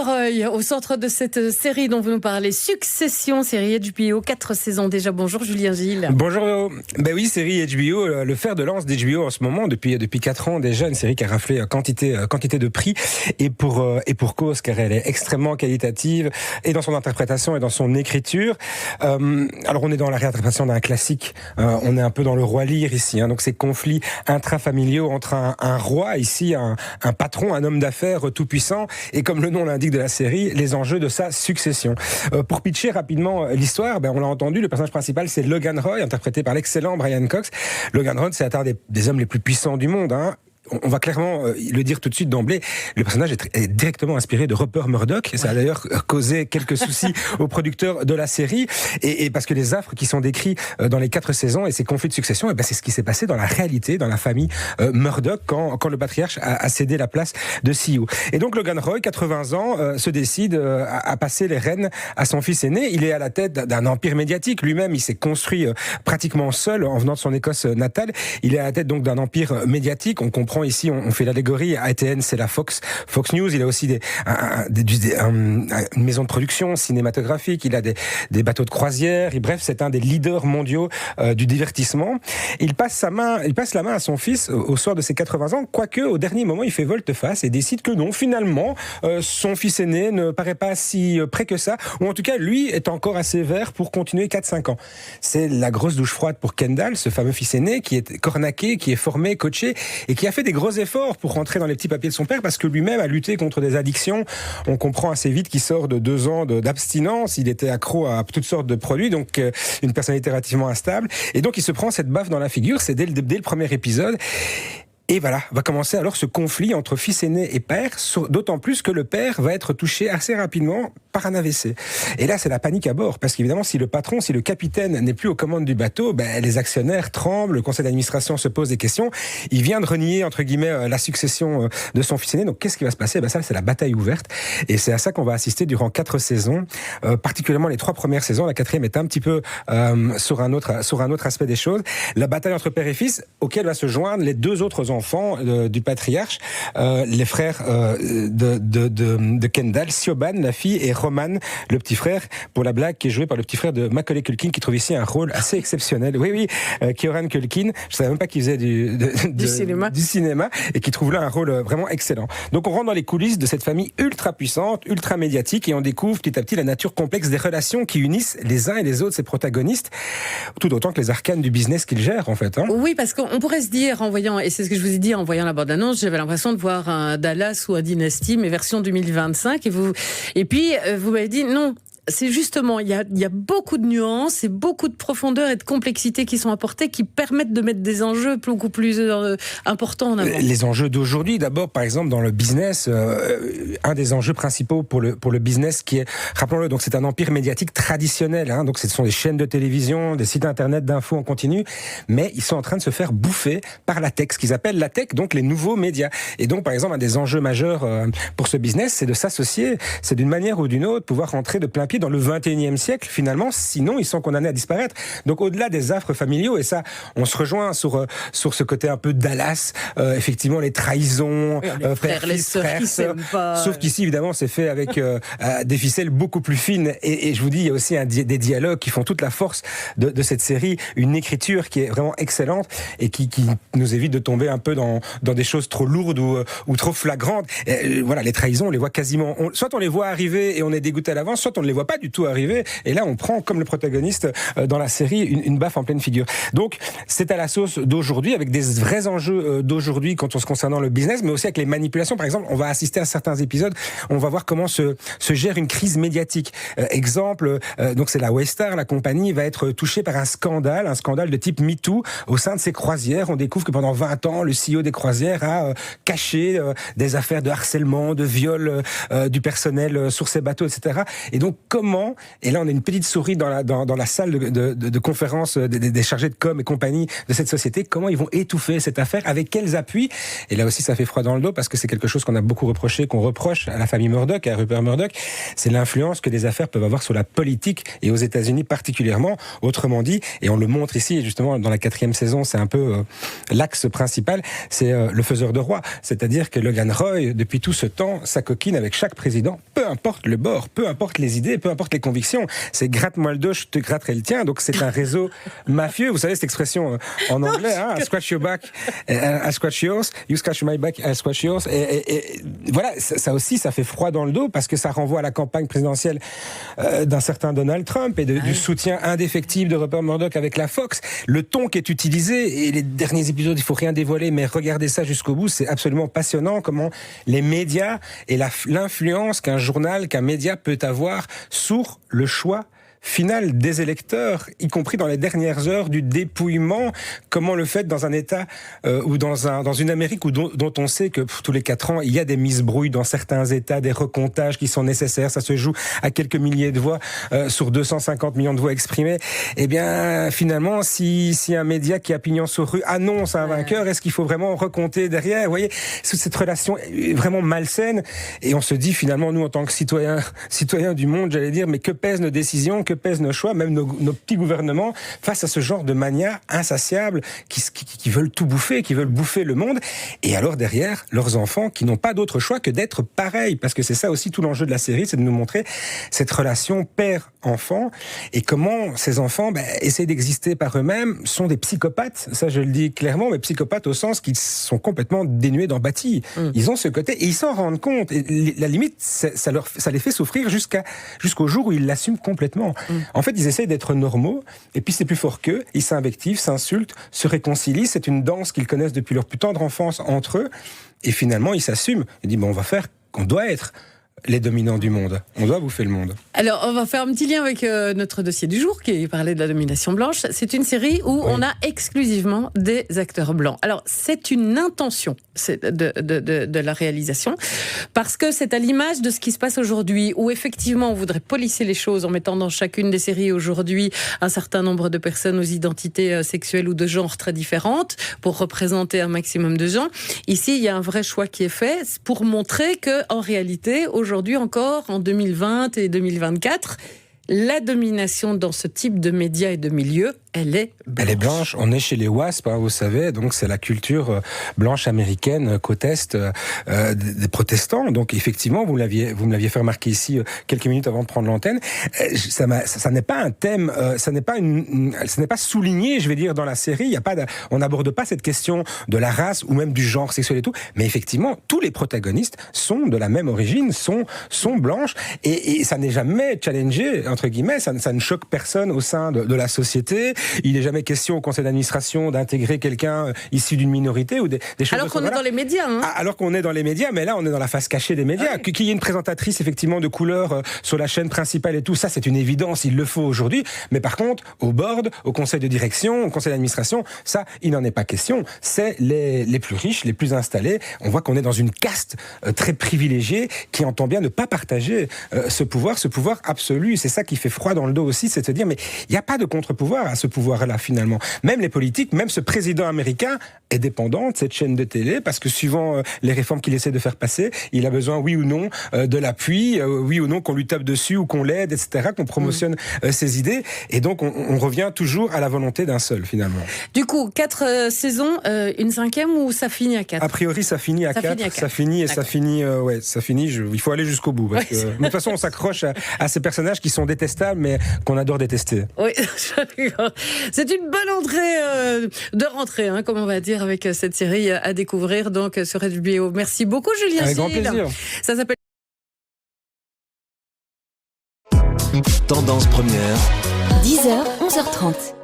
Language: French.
Roy, au centre de cette série dont vous nous parlez, Succession, série HBO, 4 saisons déjà. Bonjour Julien Gilles. Bonjour. Ben oui, série HBO, le fer de lance d'HBO en ce moment, depuis 4 ans déjà, une série qui a raflé quantité de prix, et pour cause, car elle est extrêmement qualitative, et dans son interprétation et dans son écriture. Alors on est dans la réinterprétation d'un classique, on est un peu dans le roi Lear ici, donc ces conflits intrafamiliaux entre un roi ici, un patron, un homme d'affaires tout puissant, et comme le nom l'indique de la série, les enjeux de sa succession. Pour pitcher rapidement l'histoire, on l'a entendu, le personnage principal c'est Logan Roy, interprété par l'excellent Brian Cox. Logan Roy, c'est un des hommes les plus puissants du monde, On va clairement le dire tout de suite d'emblée, le personnage est directement inspiré de Rupert Murdoch. Ça a d'ailleurs causé quelques soucis aux producteurs de la série, et parce que les affres qui sont décrits dans les 4 saisons et ces conflits de succession, c'est ce qui s'est passé dans la réalité, dans la famille Murdoch, quand le patriarche a cédé la place de CEO. Et donc Logan Roy, 80 ans, se décide à passer les rênes à son fils aîné. Il est à la tête d'un empire médiatique. Lui-même, il s'est construit pratiquement seul en venant de son Écosse natale. Il est à la tête donc d'un empire médiatique. On comprend ici, on fait l'allégorie. ATN, c'est la Fox News. Il a aussi une maison de production cinématographique. Il a des bateaux de croisière. Et bref, c'est un des leaders mondiaux du divertissement. Il passe la main à son fils au soir de ses 80 ans. Quoique, au dernier moment, il fait volte-face et décide que non, finalement, son fils aîné ne paraît pas si près que ça. Ou en tout cas, lui est encore assez vert pour continuer 4-5 ans. C'est la grosse douche froide pour Kendall, ce fameux fils aîné qui est cornaqué, qui est formé, coaché et qui a fait des gros efforts pour rentrer dans les petits papiers de son père, parce que lui-même a lutté contre des addictions. On comprend assez vite qu'il sort de 2 ans d'abstinence. Il était accro à toutes sortes de produits, donc une personnalité relativement instable. Et donc il se prend cette baffe dans la figure. C'est dès le premier épisode. Et voilà, va commencer alors ce conflit entre fils aîné et père, d'autant plus que le père va être touché assez rapidement par un AVC. Et là, c'est la panique à bord, parce qu'évidemment, si le capitaine n'est plus aux commandes du bateau, les actionnaires tremblent, le conseil d'administration se pose des questions. Il vient de renier, entre guillemets, la succession de son fils aîné. Donc, qu'est-ce qui va se passer ? Ça, c'est la bataille ouverte. Et c'est à ça qu'on va assister durant 4 saisons, particulièrement les 3 premières saisons. La 4e est un petit peu sur un autre aspect des choses. La bataille entre père et fils, auquel va se joindre les 2 autres enfants du patriarche, les frères de Kendall, Siobhan, la fille, et Roman, le petit frère, pour la blague, qui est joué par le petit frère de Macaulay Culkin, qui trouve ici un rôle assez exceptionnel. Oui, Kieran Culkin, je savais même pas qu'il faisait du cinéma, et qui trouve là un rôle vraiment excellent. Donc on rentre dans les coulisses de cette famille ultra puissante, ultra médiatique, et on découvre petit à petit la nature complexe des relations qui unissent les uns et les autres, ces protagonistes, tout autant que les arcanes du business qu'ils gèrent, en fait. Oui, parce qu'on pourrait se dire, en voyant, et c'est ce que je vous ai dit en voyant la bande-annonce, j'avais l'impression de voir un Dallas ou un Dynasty, mais version 2025. Et puis, vous m'avez dit non. C'est justement, il y a beaucoup de nuances et beaucoup de profondeur et de complexité qui sont apportées, qui permettent de mettre des enjeux beaucoup plus importants en avant. Les enjeux d'aujourd'hui, d'abord, par exemple, dans le business, un des enjeux principaux pour le business qui est, rappelons-le, donc c'est un empire médiatique traditionnel, donc ce sont des chaînes de télévision, des sites internet d'infos en continu, mais ils sont en train de se faire bouffer par la tech, ce qu'ils appellent la tech, donc les nouveaux médias. Et donc, par exemple, un des enjeux majeurs pour ce business, c'est de s'associer, c'est d'une manière ou d'une autre, pouvoir rentrer de plein pied dans le 21e siècle, finalement, sinon ils sont condamnés à disparaître. Donc au-delà des affres familiaux, et ça, on se rejoint sur ce côté un peu Dallas, effectivement, les trahisons, les frères, les sœurs qui s'aiment pas. Sauf qu'ici, évidemment, c'est fait avec des ficelles beaucoup plus fines. Et je vous dis, il y a aussi des dialogues qui font toute la force de cette série, une écriture qui est vraiment excellente et qui nous évite de tomber un peu dans des choses trop lourdes ou trop flagrantes. Voilà, les trahisons, on les voit quasiment. Soit on les voit arriver et on est dégoûté à l'avance, soit on ne les voit pas du tout arriver, et là on prend comme le protagoniste dans la série une baffe en pleine figure. Donc c'est à la sauce d'aujourd'hui, avec des vrais enjeux d'aujourd'hui concernant le business, mais aussi avec les manipulations. Par exemple, on va assister à certains épisodes, on va voir comment se gère une crise médiatique. Exemple, donc c'est la Waystar, la compagnie va être touchée par un scandale de type MeToo au sein de ses croisières. On découvre que pendant 20 ans, le CEO des croisières a caché des affaires de harcèlement, de viol du personnel sur ses bateaux, etc. Et donc comment, et là on a une petite souris dans la salle de conférence des chargés de com et compagnie de cette société, comment ils vont étouffer cette affaire, avec quels appuis. Et là aussi ça fait froid dans le dos parce que c'est quelque chose qu'on a beaucoup reproché, qu'on reproche à la famille Murdoch, à Rupert Murdoch, c'est l'influence que des affaires peuvent avoir sur la politique et aux États-Unis particulièrement. Autrement dit, et on le montre ici, et justement dans la 4e saison, c'est un peu l'axe principal, c'est le faiseur de roi. C'est-à-dire que Logan Roy, depuis tout ce temps, s'acoquine avec chaque président, peu importe le bord, peu importe les idées, peu importe les convictions. C'est gratte-moi le dos, je te gratterai le tien. Donc c'est un réseau mafieux. Vous savez cette expression en anglais, hein, I scratch your back, I scratch yours, you scratch my back, I scratch yours. Et voilà, ça aussi, ça fait froid dans le dos parce que ça renvoie à la campagne présidentielle d'un certain Donald Trump et du soutien indéfectible de Rupert Murdoch avec la Fox. Le ton qui est utilisé, et les derniers épisodes, il faut rien dévoiler, mais regardez ça jusqu'au bout, c'est absolument passionnant comment les médias et l'influence qu'un journal, qu'un média peut avoir sur le choix final des électeurs, y compris dans les dernières heures du dépouillement, comment le fait dans un État ou dans une Amérique dont on sait que tous les 4 ans, il y a des mises-brouilles dans certains États, des recomptages qui sont nécessaires, ça se joue à quelques milliers de voix sur 250 millions de voix exprimées. Eh bien, finalement, si un média qui a pignon sur rue annonce un vainqueur, est-ce qu'il faut vraiment recompter derrière? Vous voyez, cette relation est vraiment malsaine, et on se dit finalement, nous, en tant que citoyens du monde, j'allais dire, mais que pèsent nos décisions, que pèsent nos choix, même nos petits gouvernements, face à ce genre de mania insatiable qui veulent tout bouffer, qui veulent bouffer le monde. Et alors derrière, leurs enfants qui n'ont pas d'autre choix que d'être pareils, parce que c'est ça aussi tout l'enjeu de la série, c'est de nous montrer cette relation père-enfant et comment ces enfants essaient d'exister par eux-mêmes, sont des psychopathes, ça je le dis clairement, mais psychopathes au sens qu'ils sont complètement dénués d'empathie. Ils ont ce côté et ils s'en rendent compte. Et la limite, ça les fait souffrir jusqu'au jour où ils l'assument complètement. En fait, ils essayent d'être normaux, et puis c'est plus fort qu'eux, ils s'invectivent, s'insultent, se réconcilient, c'est une danse qu'ils connaissent depuis leur plus tendre enfance entre eux, et finalement ils s'assument, ils disent on doit être les dominants du monde. On doit bouffer le monde. Alors, on va faire un petit lien avec notre dossier du jour, qui parlait de la domination blanche. C'est une série où on a exclusivement des acteurs blancs. Alors, c'est une intention de la réalisation, parce que c'est à l'image de ce qui se passe aujourd'hui, où effectivement, on voudrait polisser les choses en mettant dans chacune des séries aujourd'hui un certain nombre de personnes aux identités sexuelles ou de genre très différentes, pour représenter un maximum de gens. Ici, il y a un vrai choix qui est fait pour montrer que, en réalité, aujourd'hui encore, en 2020 et 2024, la domination dans ce type de médias et de milieux, elle est blanche. Elle est blanche. On est chez les WASP, vous savez, donc c'est la culture blanche américaine, côte est, des protestants. Donc effectivement, vous me l'aviez fait remarquer ici quelques minutes avant de prendre l'antenne. Ça n'est pas un thème, ça n'est pas souligné, je vais dire, dans la série. On n'aborde pas cette question de la race ou même du genre sexuel et tout. Mais effectivement, tous les protagonistes sont de la même origine, sont blanches, et ça n'est jamais challengé, entre guillemets. Ça ne choque personne au sein de la société. Il n'est jamais question au conseil d'administration d'intégrer quelqu'un issu d'une minorité ou des choses. Alors qu'on est dans les médias. Alors qu'on est dans les médias, mais là on est dans la face cachée des médias. Qu'il y ait une présentatrice effectivement de couleur sur la chaîne principale et tout, ça c'est une évidence, il le faut aujourd'hui. Mais par contre, au board, au conseil de direction, au conseil d'administration, ça il n'en est pas question. C'est les plus riches, les plus installés. On voit qu'on est dans une caste très privilégiée qui entend bien ne pas partager ce pouvoir absolu. C'est ça qui fait froid dans le dos aussi, c'est de se dire mais il n'y a pas de contre-pouvoir à ce pouvoir-là finalement. Même les politiques, même ce président américain est dépendant de cette chaîne de télé parce que suivant les réformes qu'il essaie de faire passer, il a besoin oui ou non de l'appui, oui ou non qu'on lui tape dessus ou qu'on l'aide, etc., qu'on promotionne ses idées. Et donc on revient toujours à la volonté d'un seul finalement. Du coup, 4 saisons, une 5e ou ça finit à 4? A priori, ça finit à 4. Ça finit. Il faut aller jusqu'au bout. Parce que, de toute façon, on s'accroche à ces personnages qui sont détestables, mais qu'on adore détester. Oui, c'est une bonne entrée de rentrée, comme on va dire, avec cette série à découvrir donc sur HBO. Merci beaucoup, Julien. Avec grand plaisir. Ça s'appelle Tendance première. 10h, 11h30.